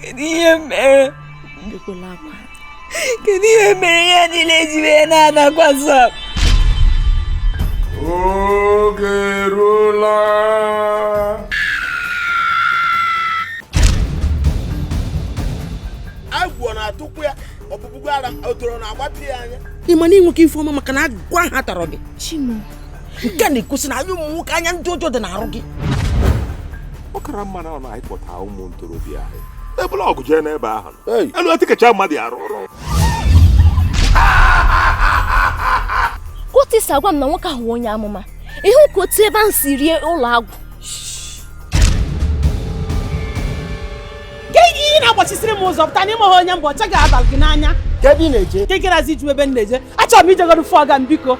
Kedu ihe mere? Kedu ihe mere ya niile ji na-anakwa nsọ? Oge rula. Agwọ na-atụkwu ya ọbụbụgo ara otoro na-agbapị ya anya. Ịma na inwoke ife ọma maka na agwa ha tọrọ gị. Chimo. Nke na-ekwusi na anyị ụmụ nwoke anya ndị ọjọọ dị n'arụ gị. Ọ kara mma na ọ na-ịkpọta ụmụ ntorobịa ahụ. Ebula ọgụ jee n'ebe ahụ. Elu etikecha mmadụ arụ ọrụ. Kotisa agwa m na nwoke ahụ onye amụma. Ihe ụka otu ebe ahụ si rie ụlọ agwụ. Ị na-agbachisiri m ụzọ pụta n'ime onye mbụ ọcha ga-abalị gị n'anya. Ka ebe ị na-eje? Ke gịrazi iju ebe m na-eje. Achọrọ m ijegoro fụ ọga m biko.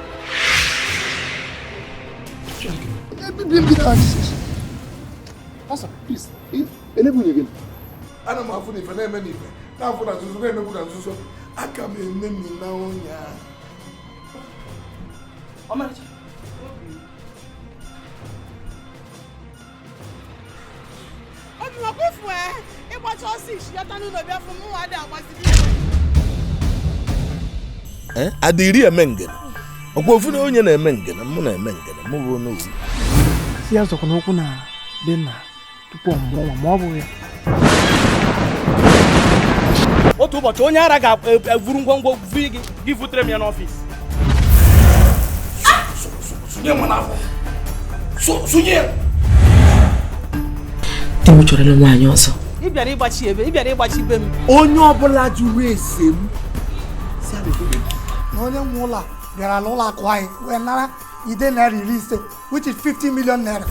Asa, please. Elebu nye gị. Ana m afụ n'ife na-eme n'ife. Na-afụ na nzuzo na-emegbu na nzuzo. Aka m eme m na onye a. Ọmarịcha. Obi ma kwefu ịgbacha ọsọ ishiyata n'ụlọ bịa fụ mụ nwa dị agbaziri. Adịrị eme ngene. Ọkwa ofu na onye na-eme ngene, mụ na-eme ngene, mụ bụ n'owu. Si ya zọkwa n'okwu na dị nna tupu ọ mụọ ma ọ bụ ya. Otu ụbọchị onye ara ga-evuru ngwongwo gị vutere m ya n'ọfịs. Sunye m n'afọ. Sunye. Di m chọrọ ịlụ nwaanyị ọzọ. Ị bịara ịgbachi be m. Onye ọbụla jụrụ ese m si na onye nwe ụlọ bịara n'ụlọ akụ anyị wee nara ide naira 50 which is 50 million naira.